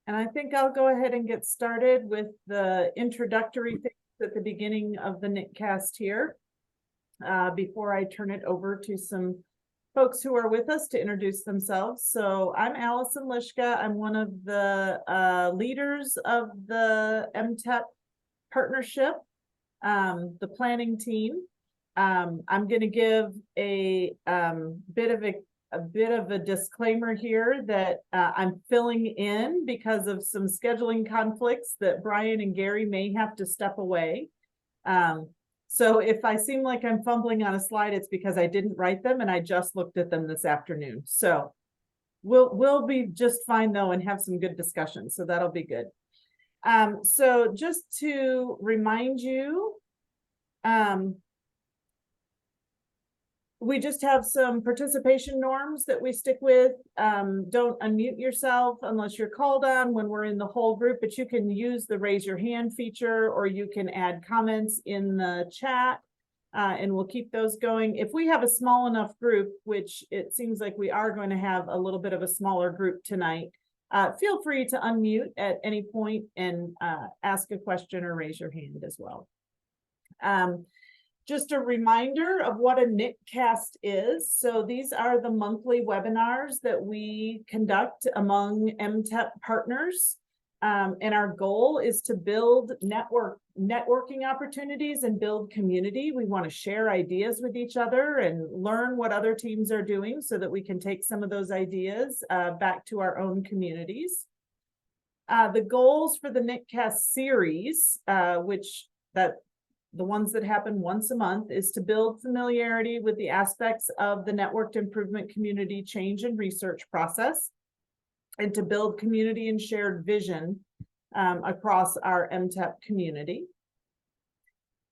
And I think I'll go ahead and get started with the introductory things at the beginning of the NIC-Cast here, before I turn it over to some folks who are with us to introduce themselves. So I'm Allison Lishka. I'm one of the leaders of the MTEP Partnership, the planning team. I'm going to give a bit of a disclaimer here that I'm filling in because of some scheduling conflicts that Brian and Gary may have to step away. So if I seem like I'm fumbling on a slide, it's because I didn't write them and I just looked at them this afternoon. So we'll be just fine though and have some good discussions. So that'll be good. So just to remind you, we just have some participation norms that we stick with. Don't unmute yourself unless you're called on when we're in the whole group, but you can use the raise your hand feature, or you can add comments in the chat, and we'll keep those going. If we have a small enough group, which it seems like we are going to have a little bit of a smaller group tonight, feel free to unmute at any point and ask a question or raise your hand as well. Just a reminder of what a NIC-Cast is. So these are the monthly webinars that we conduct among MTEP partners. And our goal is to build networking opportunities and build community. We want to share ideas with each other and learn what other teams are doing so that we can take some of those ideas back to our own communities. The goals for the NIC-Cast series, the ones that happen once a month, is to build familiarity with the aspects of the networked improvement community change and research process, and to build community and shared vision across our MTEP community.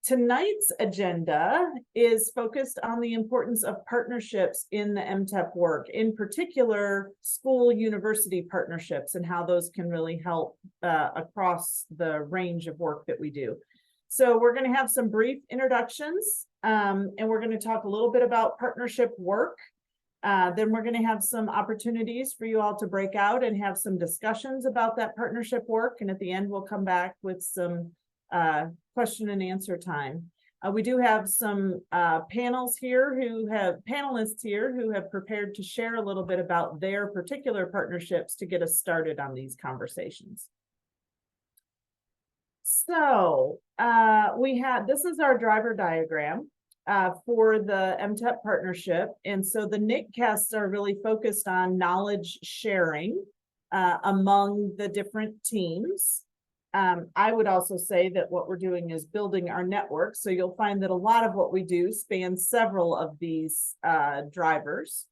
Tonight's agenda is focused on the importance of partnerships in the MTEP work, in particular school-university partnerships, and how those can really help across the range of work that we do. So we're going to have some brief introductions, and we're going to talk a little bit about partnership work. Then we're going to have some opportunities for you all to break out and have some discussions about that partnership work. And at the end, we'll come back with some question and answer time. We do have some panelists here who have prepared to share a little bit about their particular partnerships to get us started on these conversations. So this is our driver diagram for the MTEP partnership. And so the NIC-Casts are really focused on knowledge sharing among the different teams. I would also say that what we're doing is building our network. So you'll find that a lot of what we do spans several of these drivers.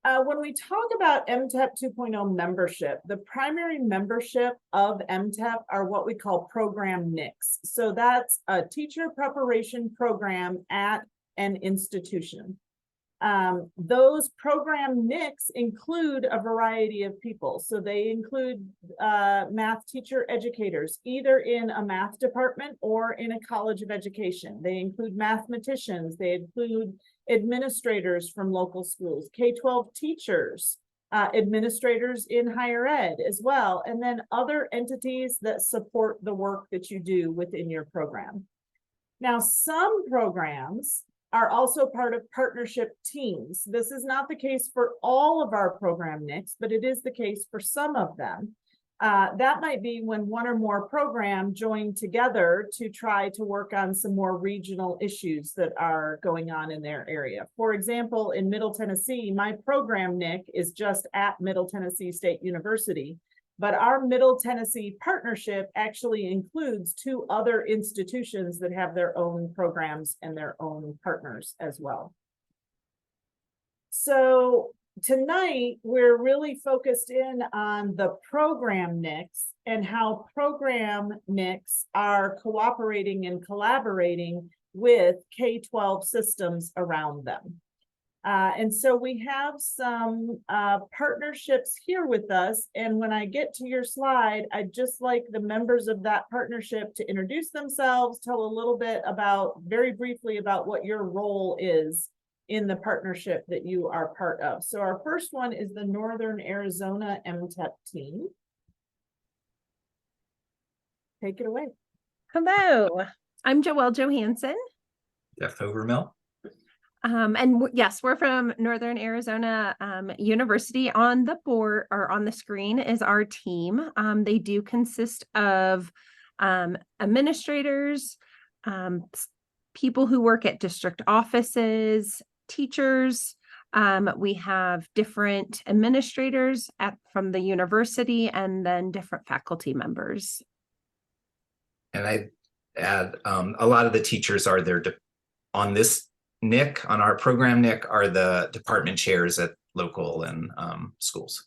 When we talk about MTEP 2.0 membership, the primary membership of MTEP are what we call Program NICs. So that's a teacher preparation program at an institution. Those Program NICs include a variety of people. So they include math teacher educators, either in a math department or in a college of education. They include mathematicians. They include administrators from local schools, K-12 teachers, administrators in higher ed as well, and then other entities that support the work that you do within your program. Now, some programs are also part of partnership teams. This is not the case for all of our program NICs, but it is the case for some of them. That might be when one or more programs join together to try to work on some more regional issues that are going on in their area. For example, in Middle Tennessee, my program NIC is just at Middle Tennessee State University, but our Middle Tennessee partnership actually includes 2 other institutions that have their own programs and their own partners as well. So tonight, we're really focused in on the program NICs and how program NICs are cooperating and collaborating with K-12 systems around them. And so we have some partnerships here with us. And when I get to your slide, I'd just like the members of that partnership to introduce themselves, tell a little bit about, very briefly, about what your role is in the partnership that you are part of. So our first one is the Northern Arizona MTEP team. Take it away. Hello, I'm Joelle Johansson. Jeff Overmill. Yes, we're from Northern Arizona University. On the board or on the screen is our team. They do consist of administrators, people who work at district offices, teachers. We have different administrators from the university, and then different faculty members. And I add a lot of the teachers are there on this NIC, on our program NIC, are the department chairs at local and schools.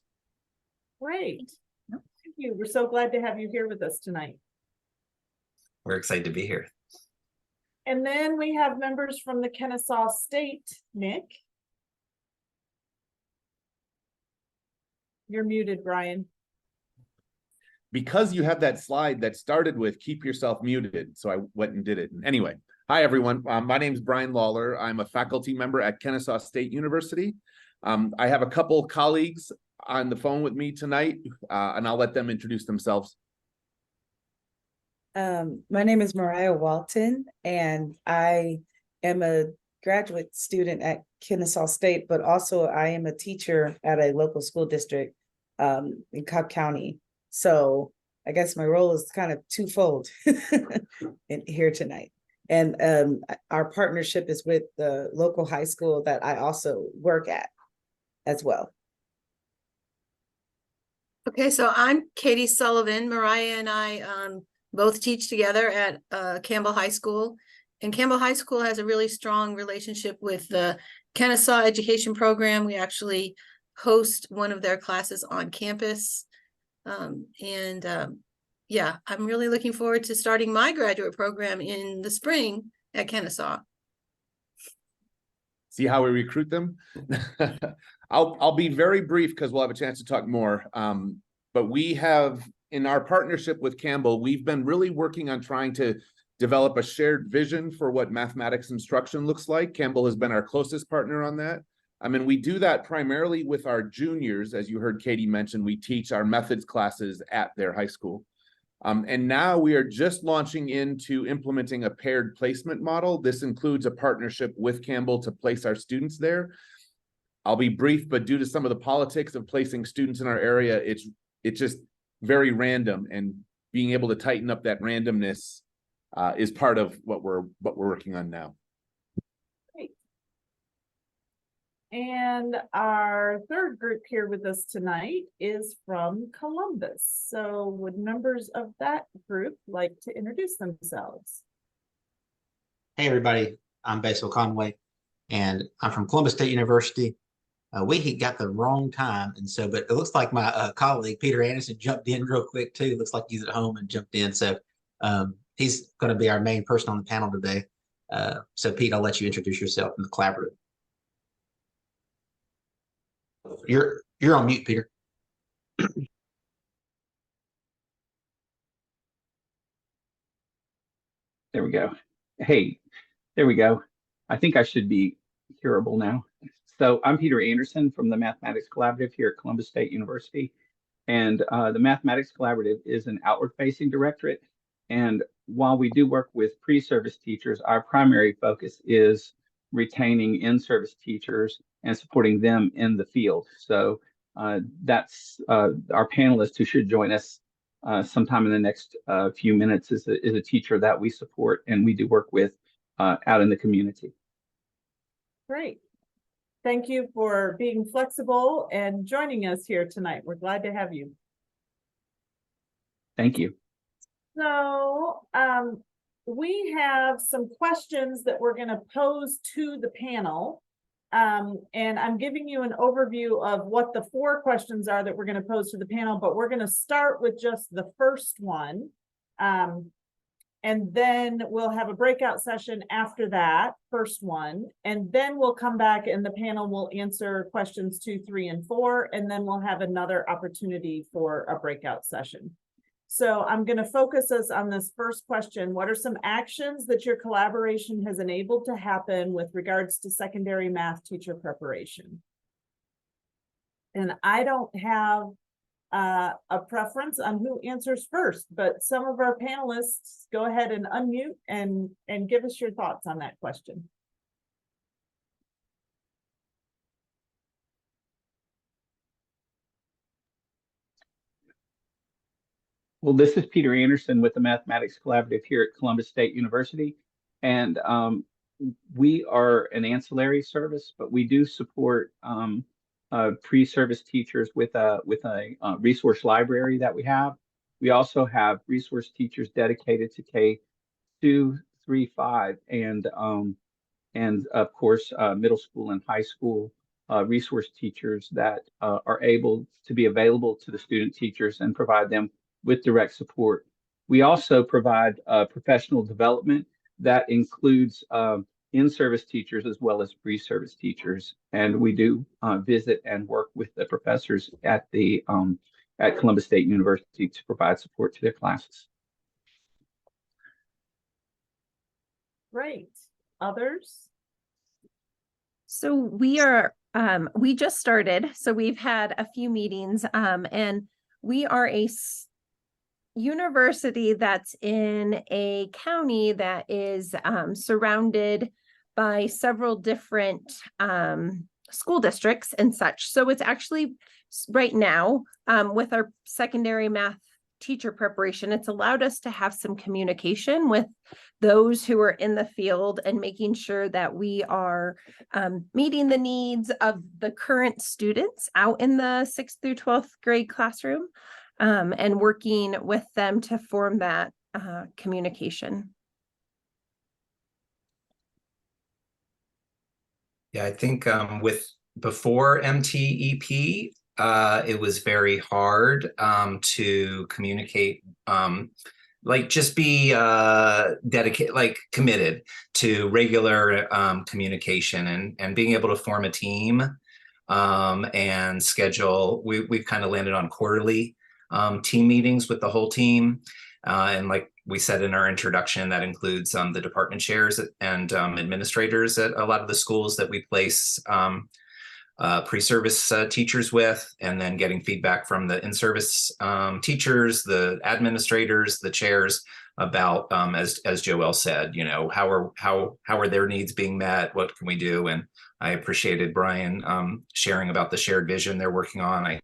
Great. Thank you. We're so glad to have you here with us tonight. We're excited to be here. And then we have members from the Kennesaw State NIC. You're muted, Brian. Because you have that slide that started with keep yourself muted. So I went and did it. Anyway, hi, everyone. My name is Brian Lawler. I'm a faculty member at Kennesaw State University. I have a couple colleagues on the phone with me tonight, and I'll let them introduce themselves. My name is Mariah Walton, and I am a graduate student at Kennesaw State, but also I am a teacher at a local school district in Cobb County. So I guess my role is kind of twofold in here tonight. And our partnership is with the local high school that I also work at as well. Okay, so I'm Katie Sullivan. Mariah and I both teach together at Campbell High School. And Campbell High School has a really strong relationship with the Kennesaw Education Program. We actually host one of their classes on campus. Yeah, I'm really looking forward to starting my graduate program in the spring at Kennesaw. See how we recruit them? I'll be very brief because we'll have a chance to talk more. But we have, in our partnership with Campbell, we've been really working on trying to develop a shared vision for what mathematics instruction looks like. Campbell has been our closest partner on that. I mean, we do that primarily with our juniors. As you heard Katie mention, we teach our methods classes at their high school. And now we are just launching into implementing a paired placement model. This includes a partnership with Campbell to place our students there. I'll be brief, but due to some of the politics of placing students in our area, it's just very random, and being able to tighten up that randomness is part of what we're working on now. Great. And our third group here with us tonight is from Columbus. So would members of that group like to introduce themselves? Hey everybody, I'm Basil Conway, and I'm from Columbus State University. We got the wrong time, and so, but it looks like my colleague Peter Anderson jumped in real quick too. Looks like he's at home and jumped in, so he's going to be our main person on the panel today. So Pete, I'll let you introduce yourself in the collaborative. You're on mute, Peter. There we go. Hey, there we go. I think I should be hearable now. So I'm Peter Anderson from the Mathematics Collaborative here at Columbus State University. And the Mathematics Collaborative is an outward-facing directorate. And while we do work with pre-service teachers, our primary focus is retaining in-service teachers and supporting them in the field. So that's our panelist who should join us sometime in the next few minutes is a teacher that we support and we do work with out in the community. Great. Thank you for being flexible and joining us here tonight. We're glad to have you. Thank you. So we have some questions that we're going to pose to the panel. And I'm giving you an overview of what the 4 questions are that we're going to pose to the panel, but we're going to start with just the first one. And then we'll have a breakout session after that first one. And then we'll come back and the panel will answer questions 2, 3, and 4. And then we'll have another opportunity for a breakout session. So I'm going to focus us on this first question. What are some actions that your collaboration has enabled to happen with regards to secondary math teacher preparation? And I don't have a preference on who answers first, but some of our panelists, go ahead and unmute and give us your thoughts on that question. Well, this is Peter Anderson with the Mathematics Collaborative here at Columbus State University. And we are an ancillary service, but we do support pre-service teachers with a resource library that we have. We also have resource teachers dedicated to K2, 3, 5, and of course middle school and high school resource teachers that are able to be available to the student teachers and provide them with direct support. We also provide professional development that includes in-service teachers as well as pre-service teachers, and we do visit and work with the professors at Columbus State University to provide support to their classes. Great. Others? So we just started, so we've had a few meetings, and we are a university that's in a county that is surrounded by several different school districts and such. So it's actually right now with our secondary math teacher preparation, it's allowed us to have some communication with those who are in the field and making sure that we are meeting the needs of the current students out in the 6th through 12th grade classroom. And working with them to form that communication. Yeah, I think before MTEP, it was very hard to communicate, like just be dedicated, like committed to regular communication and being able to form a team and schedule. We've kind of landed on quarterly team meetings with the whole team. And like we said in our introduction, that includes the department chairs and administrators at a lot of the schools that we place pre-service teachers with, and then getting feedback from the in-service teachers, the administrators, the chairs about, as Joelle said, you know, how are their needs being met? What can we do? And I appreciated Brian sharing about the shared vision they're working on. I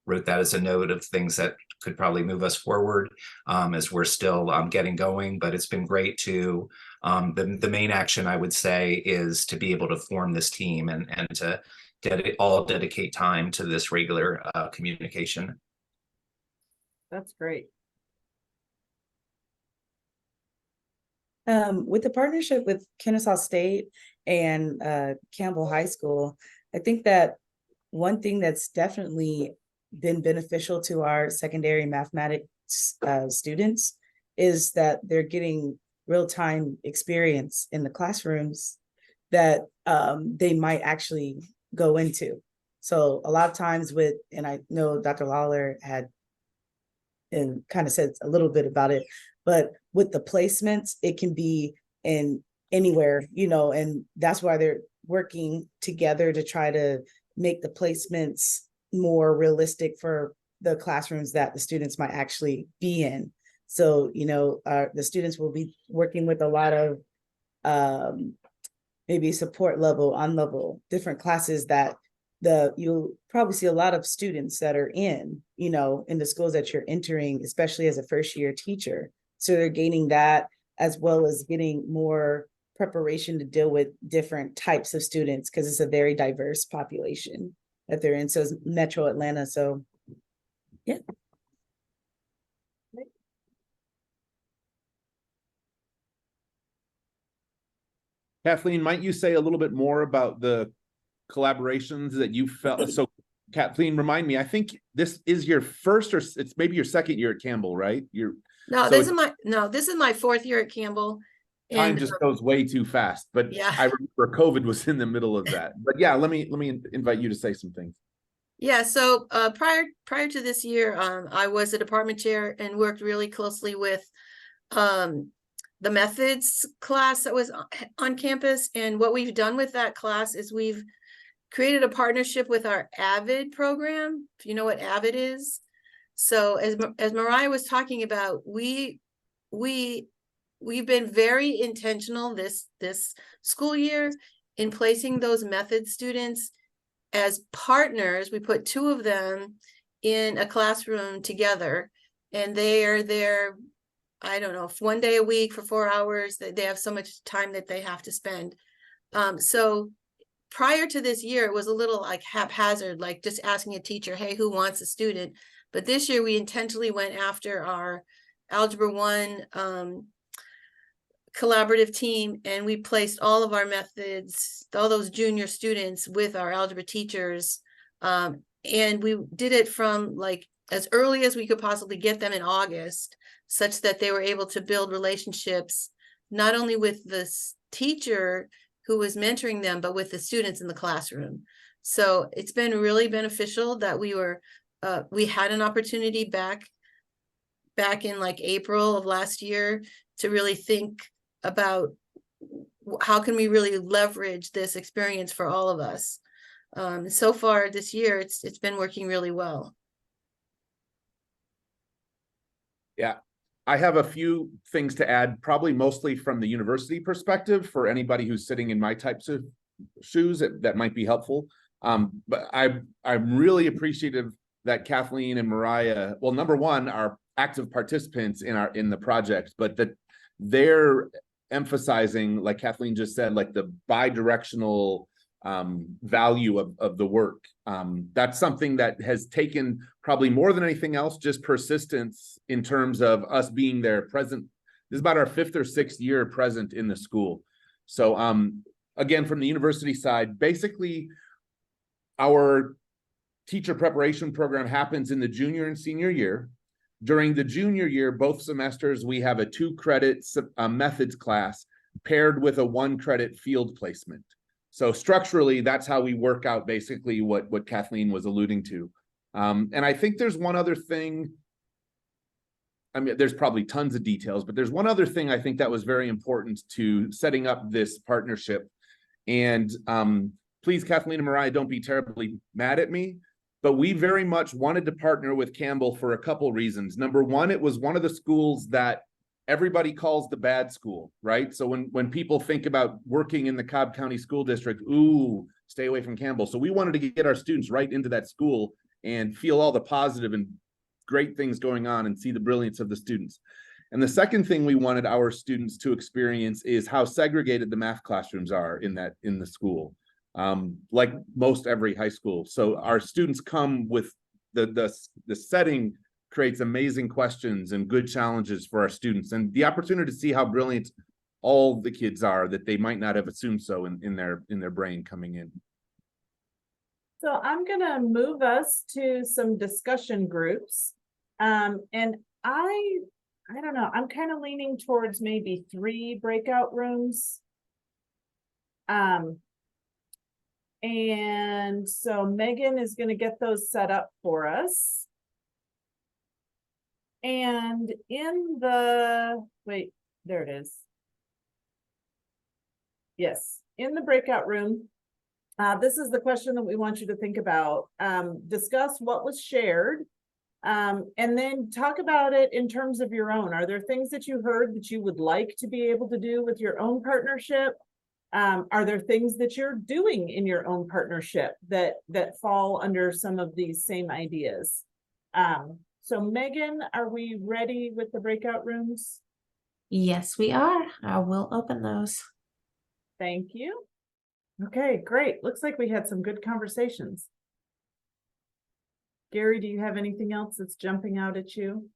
wrote that as a note of things that could probably move us forward as we're still getting going. But it's been great to, the main action I would say is to be able to form this team and to dedicate time to this regular communication. That's great. With the partnership with Kennesaw State and Campbell High School, I think that one thing that's definitely been beneficial to our secondary mathematics students is that they're getting real-time experience in the classrooms that they might actually go into. So a lot of times and I know Dr. Lawler had and kind of said a little bit about it, but with the placements, it can be in anywhere, you know, and that's why they're working together to try to make the placements more realistic for the classrooms that the students might actually be in. So, you know, the students will be working with a lot of maybe support level, on level, different classes that you'll probably see a lot of students that are in, you know, in the schools that you're entering, especially as a first year teacher. So they're gaining that as well as getting more preparation to deal with different types of students because it's a very diverse population that they're in. So it's Metro Atlanta. So yeah. Kathleen, might you say a little bit more about the collaborations that you felt? So Kathleen, remind me, I think this is your first, or it's maybe your second year at Campbell, right? This is my 4th year at Campbell. Time just goes way too fast, but yeah. I remember COVID was in the middle of that. But yeah, let me invite you to say some things. Yeah, so prior to this year, I was a department chair and worked really closely with the methods class that was on campus. And what we've done with that class is we've created a partnership with our AVID program, if you know what AVID is. So as Mariah was talking about, we've been very intentional this school year in placing those method students as partners. We put 2 of them in a classroom together, and they are there, I don't know, 1 day a week for 4 hours. That they have so much time that they have to spend. So prior to this year, it was a little like haphazard, like just asking a teacher, hey, who wants a student? But this year we intentionally went after our Algebra 1 collaborative team, and we placed all of our methods, all those junior students with our algebra teachers. And we did it from like as early as we could possibly get them in August, such that they were able to build relationships, not only with the teacher who was mentoring them, but with the students in the classroom. So it's been really beneficial that we had an opportunity back in like April of last year to really think about how can we really leverage this experience for all of us. So far this year, it's been working really well. Yeah, I have a few things to add, probably mostly from the university perspective for anybody who's sitting in my types of shoes that might be helpful. But I'm really appreciative that Kathleen and Mariah, well, number one, are active participants in the project, but that they're emphasizing, like Kathleen just said, like the bi-directional value of the work. That's something that has taken probably more than anything else, just persistence in terms of us being there present. This is about our 5th or 6th year present in the school. So again, from the university side, basically our teacher preparation program happens in the junior and senior year. During the junior year, both semesters, we have a 2-credit methods class paired with a 1-credit field placement. So structurally, that's how we work out basically what Kathleen was alluding to. And I think there's one other thing. I mean, there's probably tons of details, but there's one other thing I think that was very important to setting up this partnership. And please, Kathleen and Mariah, don't be terribly mad at me, but we very much wanted to partner with Campbell for a couple reasons. Number one, it was one of the schools that everybody calls the bad school, right? So when people think about working in the Cobb County School District, ooh, stay away from Campbell. So we wanted to get our students right into that school and feel all the positive and great things going on and see the brilliance of the students. And the second thing we wanted our students to experience is how segregated the math classrooms are in the school, like most every high school. So our students come with the setting creates amazing questions and good challenges for our students, and the opportunity to see how brilliant all the kids are that they might not have assumed so in their brain coming in. So I'm gonna move us to some discussion groups. And I don't know, I'm kind of leaning towards maybe 3 breakout rooms. And so Megan is gonna get those set up for us. And in the, wait, there it is. Yes, in the breakout room, this is the question that we want you to think about. Discuss what was shared, and then talk about it in terms of your own. Are there things that you heard that you would like to be able to do with your own partnership? Are there things that you're doing in your own partnership that fall under some of these same ideas? So Megan, are we ready with the breakout rooms? Yes, we are. I will open those. Thank you. Okay, great. Looks like we had some good conversations. Gary, do you have anything else that's jumping out at you?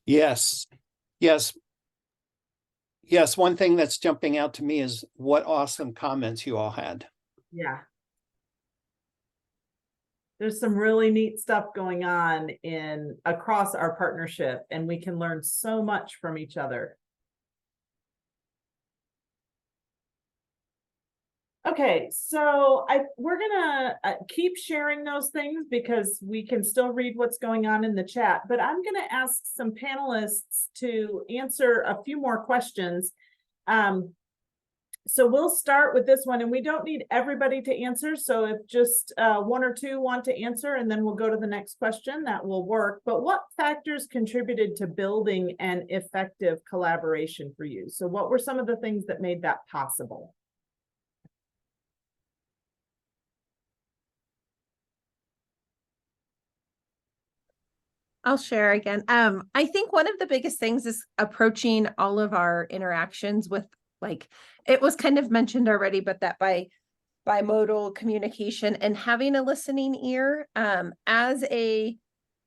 Yes. One thing that's jumping out to me is what awesome comments you all had. Yeah. There's some really neat stuff going on across our partnership, and we can learn so much from each other. Okay, so we're gonna keep sharing those things because we can still read what's going on in the chat, but I'm gonna ask some panelists to answer a few more questions. So we'll start with this one, and we don't need everybody to answer. So if just one or two want to answer, and then we'll go to the next question, that will work. But what factors contributed to building an effective collaboration for you? So what were some of the things that made that possible? I'll share again. I think one of the biggest things is approaching all of our interactions with, like, it was kind of mentioned already, but that bimodal communication and having a listening ear. As a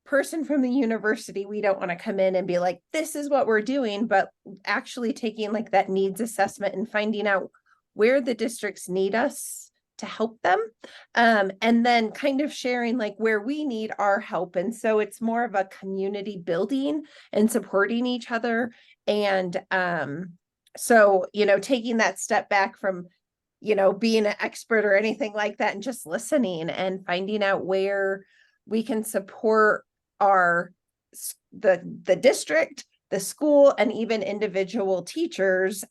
person from the university, we don't want to come in and be like, this is what we're doing, but actually taking like that needs assessment and finding out where the districts need us to help them, and then kind of sharing like where we need our help. And so it's more of a community building and supporting each other. And so, you know, taking that step back from, you know, being an expert or anything like that, and just listening and finding out where we can support the district, the school, and even individual teachers,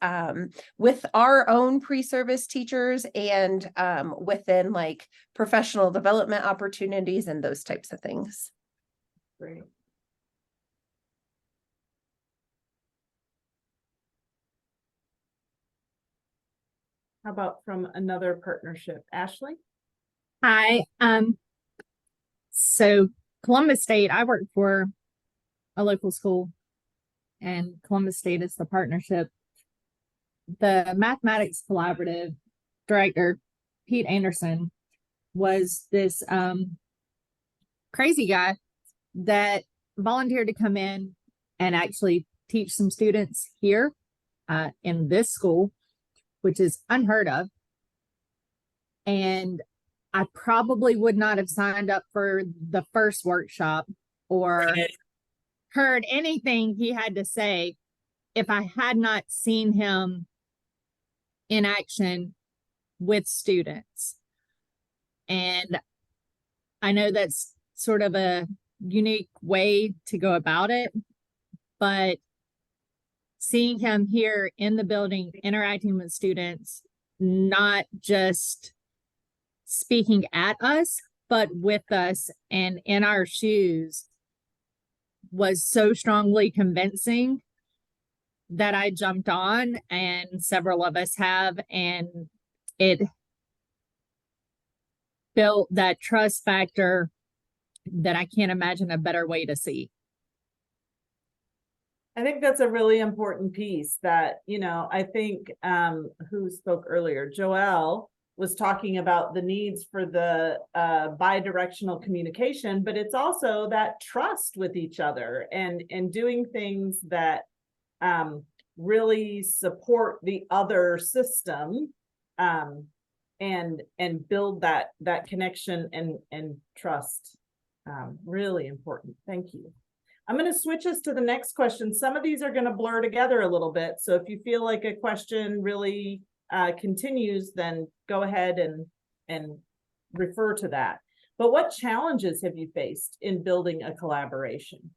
with our own pre-service teachers and within like professional development opportunities and those types of things. Great. How about from another partnership? Ashley? Hi. So Columbus State, I work for a local school, and Columbus State is the partnership. The mathematics collaborative director, Pete Anderson, was this crazy guy that volunteered to come in and actually teach some students here in this school, which is unheard of. And I probably would not have signed up for the first workshop or heard anything he had to say if I had not seen him in action with students. And I know that's sort of a unique way to go about it, but seeing him here in the building, interacting with students, not just speaking at us, but with us and in our shoes, was so strongly convincing that I jumped on, and several of us have, and it built that trust factor that I can't imagine a better way to see. I think that's a really important piece that, you know, I think who spoke earlier, Joelle, was talking about the needs for the bi-directional communication, but it's also that trust with each other and doing things that really support the other system, and build that connection and trust. Really important. Thank you. I'm going to switch us to the next question. Some of these are going to blur together a little bit. So if you feel like a question really continues, then go ahead and refer to that. But what challenges have you faced in building a collaboration?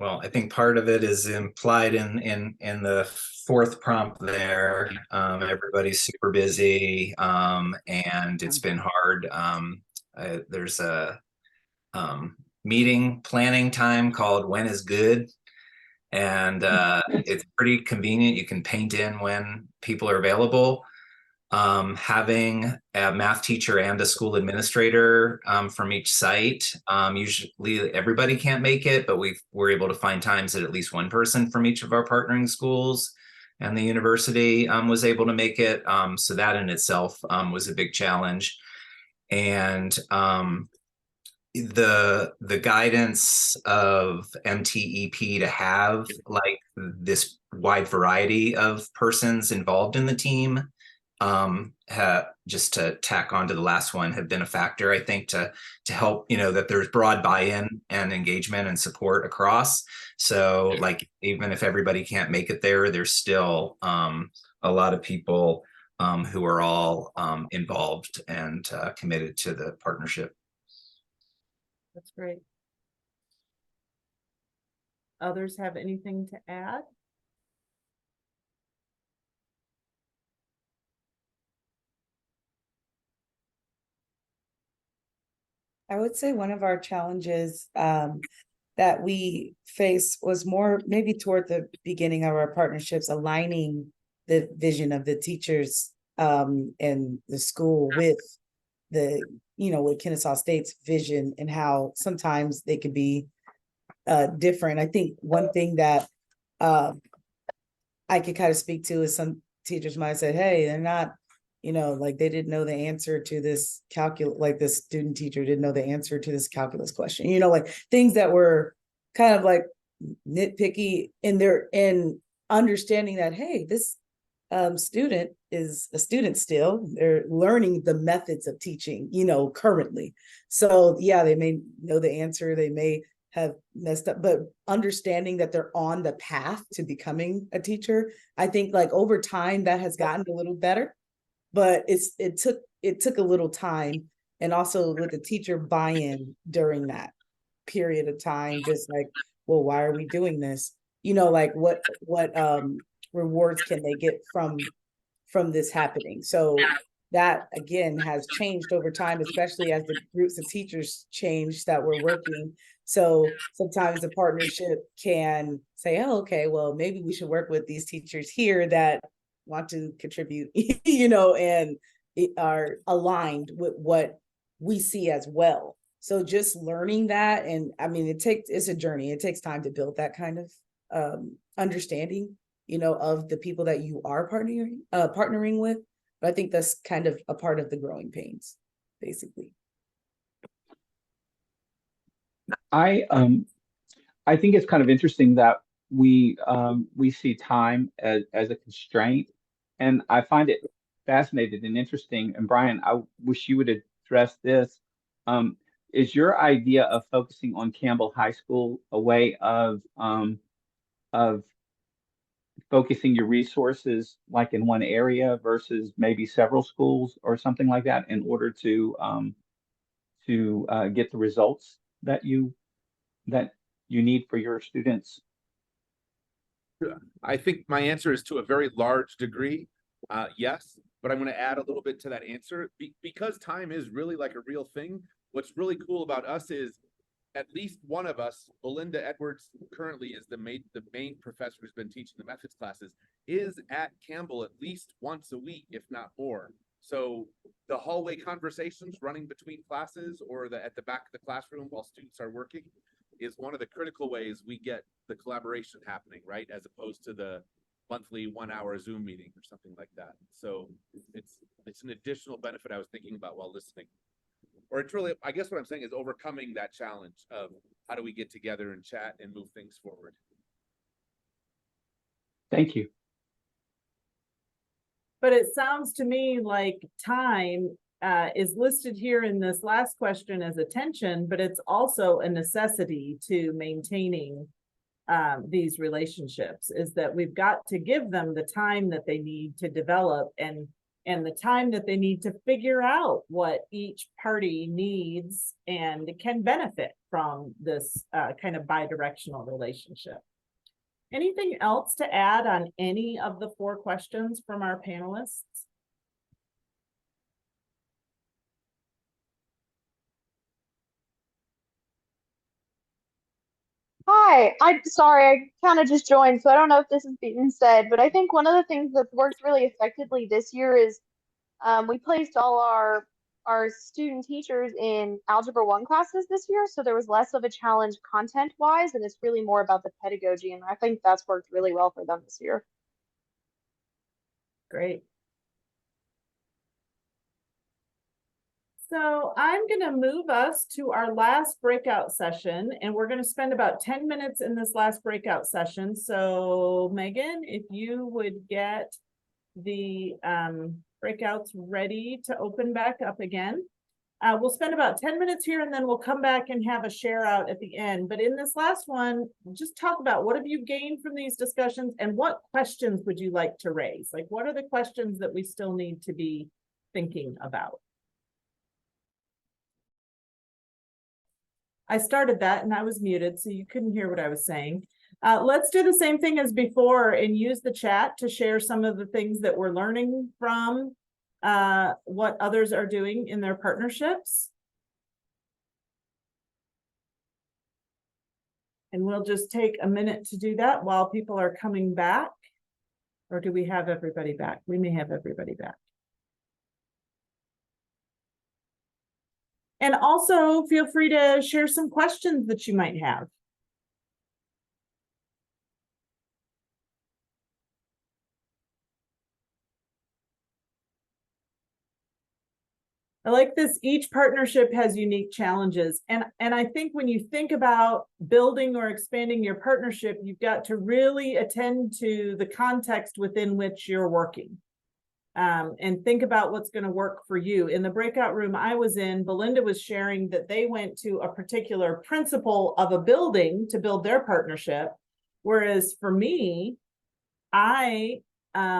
Well, I think part of it is implied in the fourth prompt there. Everybody's super busy, and it's been hard. There's a meeting planning time called When is Good, and it's pretty convenient. You can paint in when people are available. Having a math teacher and a school administrator from each site. Usually everybody can't make it, but we're able to find times that at least one person from each of our partnering schools and the university was able to make it. So that in itself was a big challenge. And the guidance of MTEP to have like this wide variety of persons involved in the team just to tack on to the last one, have been a factor, I think, to help, you know, that there's broad buy-in and engagement and support across. So like, even if everybody can't make it there, there's still a lot of people who are all involved and committed to the partnership. That's great. Others have anything to add? I would say one of our challenges that we face was more maybe toward the beginning of our partnerships, aligning the vision of the teachers and the school with the, you know, with Kennesaw State's vision, and how sometimes they could be different. I think one thing that I could kind of speak to is some teachers might have said, hey, they're not, you know, like they didn't know the answer to this calculus, like this student teacher didn't know the answer to this calculus question, you know, like things that were kind of like nitpicky in understanding that, hey, this student is a student still, they're learning the methods of teaching, you know, currently. So yeah, they may know the answer, they may have messed up, but understanding that they're on the path to becoming a teacher, I think like over time that has gotten a little better. But it took a little time, and also with the teacher buy-in during that period of time, just like, well, why are we doing this? You know, like what rewards can they get from this happening? So that again has changed over time, especially as the groups of teachers change that we're working. So sometimes the partnership can say, oh, okay, well, maybe we should work with these teachers here that want to contribute, you know, and are aligned with what we see as well. So just learning that, and I mean, it's a journey. It takes time to build that kind of understanding, you know, of the people that you are partnering with. But I think that's kind of a part of the growing pains, basically. I think it's kind of interesting that we see time as a constraint, and I find it fascinating and interesting. And Brian, I wish you would address this. Is your idea of focusing on Campbell High School a way of focusing your resources like in one area versus maybe several schools or something like that in order to get the results that you need for your students? I think my answer is to a very large degree, yes, but I'm going to add a little bit to that answer. Because time is really like a real thing. What's really cool about us is at least one of us, Belinda Edwards, currently is the main professor who's been teaching the methods classes, is at Campbell at least once a week, if not more. So the hallway conversations running between classes or at the back of the classroom while students are working is one of the critical ways we get the collaboration happening, right? As opposed to the monthly 1 hour Zoom meeting or something like that. So it's an additional benefit I was thinking about while listening. Or it's really, I guess what I'm saying is overcoming that challenge of how do we get together and chat and move things forward. Thank you. But it sounds to me like time is listed here in this last question as attention, but it's also a necessity to maintaining these relationships, is that we've got to give them the time that they need to develop and the time that they need to figure out what each party needs and can benefit from this kind of bi-directional relationship. Anything else to add on any of the 4 questions from our panelists? Hi, I'm sorry, I kind of just joined, so I don't know if this is being said, but I think one of the things that's worked really effectively this year is we placed all our student teachers in Algebra 1 classes this year, so there was less of a challenge content-wise, and it's really more about the pedagogy, and I think that's worked really well for them this year. Great. So I'm going to move us to our last breakout session, and we're going to spend about 10 minutes in this last breakout session. So Megan, if you would get the Breakouts ready to open back up again. We'll spend about 10 minutes here and then we'll come back and have a share out at the end. But in this last one, just talk about what have you gained from these discussions and what questions would you like to raise? Like, what are the questions that we still need to be thinking about? I started that and I was muted, so you couldn't hear what I was saying. Let's do the same thing as before and use the chat to share some of the things that we're learning from what others are doing in their partnerships. And we'll just take a minute to do that while people are coming back. Or do we have everybody back? We may have everybody back. And also feel free to share some questions that you might have. I like this. Each partnership has unique challenges. And I think when you think about building or expanding your partnership, you've got to really attend to the context within which you're working. And think about what's going to work for you. In the breakout room I was in, Belinda was sharing that they went to a particular principal of a building to build their partnership. Whereas for me, I'm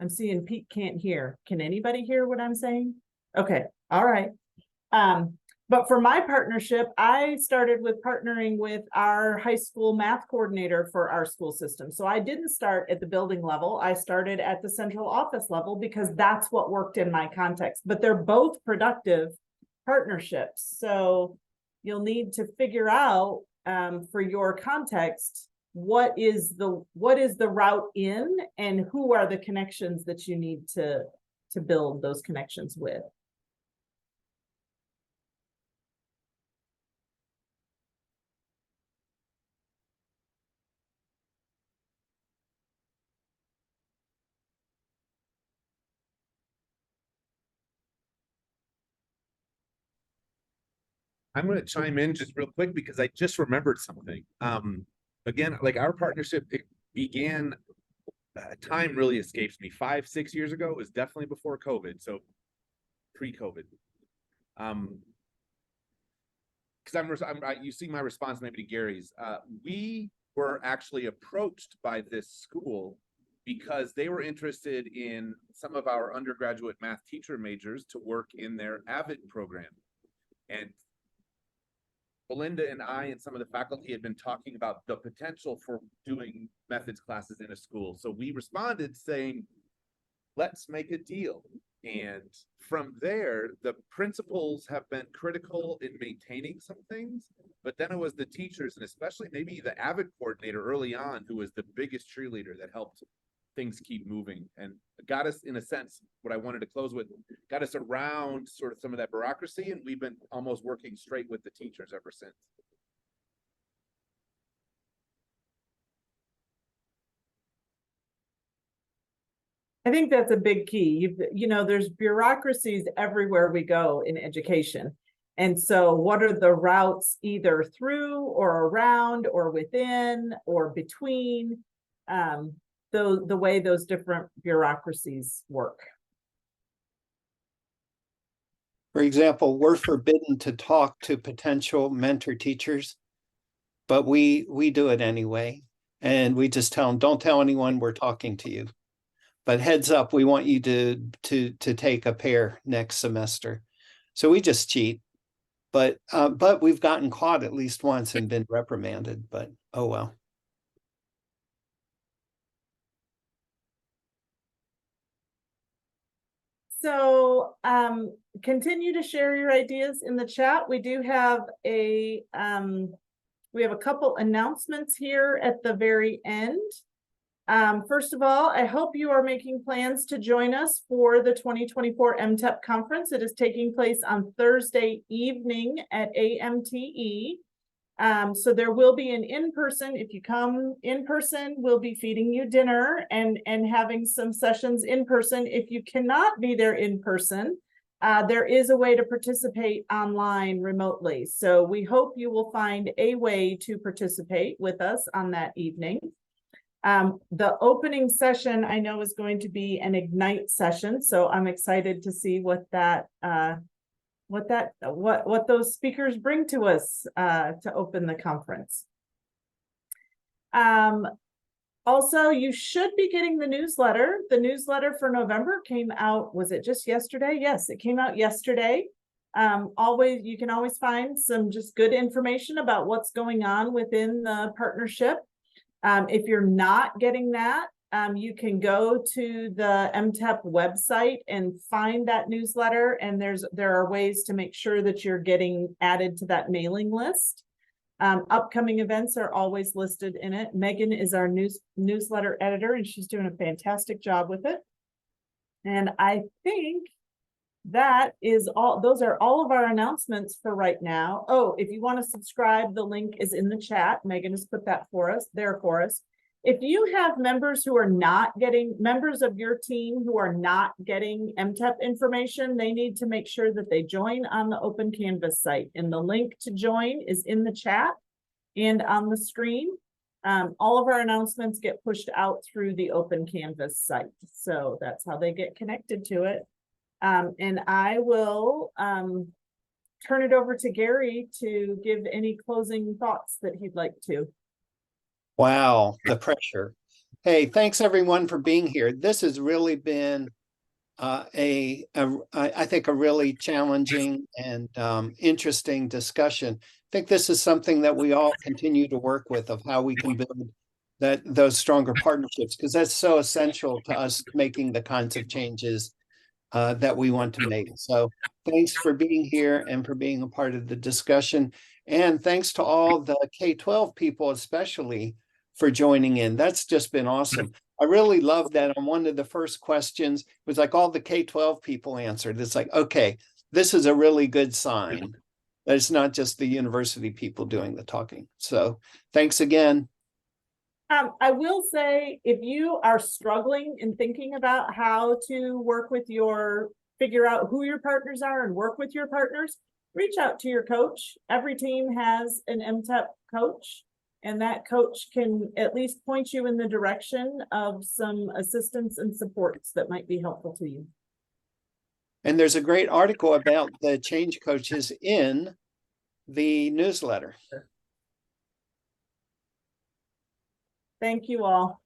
seeing Pete can't hear. Can anybody hear what I'm saying? Okay. All right. But for my partnership, I started with partnering with our high school math coordinator for our school system. So I didn't start at the building level. I started at the central office level because that's what worked in my context. But they're both productive partnerships. So you'll need to figure out for your context, what is the route in and who are the connections that you need to build those connections with. I'm going to chime in just real quick because I just remembered something. Again, like our partnership, it began, time really escapes me, 5-6 years ago. It was definitely before COVID, so pre-COVID. Because you see my response maybe to Gary's. We were actually approached by this school because they were interested in some of our undergraduate math teacher majors to work in their AVID program. And Belinda and I and some of the faculty had been talking about the potential for doing methods classes in a school. So we responded saying, let's make a deal. And from there, the principals have been critical in maintaining some things, but then it was the teachers and especially maybe the AVID coordinator early on who was the biggest cheerleader that helped things keep moving and got us, in a sense, what I wanted to close with, got us around sort of some of that bureaucracy, and we've been almost working straight with the teachers ever since. I think that's a big key. You know, there's bureaucracies everywhere we go in education. And so what are the routes either through or around or within or between the way those different bureaucracies work? For example, we're forbidden to talk to potential mentor teachers, but we do it anyway. And we just tell them, don't tell anyone we're talking to you. But heads up, we want you to take a pair next semester. So we just cheat. But we've gotten caught at least once and been reprimanded, but oh well. So continue to share your ideas in the chat. We do have a couple announcements here at the very end. First of all, I hope you are making plans to join us for the 2024 MTEP conference. It is taking place on Thursday evening at AMTE. So there will be an in-person. If you come in person, we'll be feeding you dinner and having some sessions in person. If you cannot be there in person, there is a way to participate online remotely. So we hope you will find a way to participate with us on that evening. The opening session I know is going to be an Ignite session, so I'm excited to see what those speakers bring to us to open the conference. Also, you should be getting the newsletter. The newsletter for November came out, was it just yesterday? Yes, it came out yesterday. You can always find some just good information about what's going on within the partnership. If you're not getting that, you can go to the MTEP website and find that newsletter, and there are ways to make sure that you're getting added to that mailing list. Upcoming events are always listed in it. Megan is our newsletter editor, and she's doing a fantastic job with it. And I think that is all. Those are all of our announcements for right now. Oh, if you want to subscribe, the link is in the chat. Megan has put that for us. If you have members who are not getting, members of your team who are not getting MTEP information, they need to make sure that they join on the Open Canvas site. And the link to join is in the chat and on the screen. All of our announcements get pushed out through the Open Canvas site. So that's how they get connected to it. And I will turn it over to Gary to give any closing thoughts that he'd like to. Wow, the pressure. Hey, thanks everyone for being here. This has really been I think a really challenging and interesting discussion. I think this is something that we all continue to work with, of how we can build those stronger partnerships, because that's so essential to us making the kinds of changes that we want to make. So thanks for being here and for being a part of the discussion. And thanks to all the K-12 people, especially, for joining in. That's just been awesome. I really love that on one of the first questions, it was like all the K-12 people answered. It's like, okay, this is a really good sign that it's not just the university people doing the talking. So thanks again. I will say, if you are struggling in thinking about how to work with figure out who your partners are and work with your partners, reach out to your coach. Every team has an MTEP coach, and that coach can at least point you in the direction of some assistance and supports that might be helpful to you. And there's a great article about the change coaches in the newsletter. Thank you all.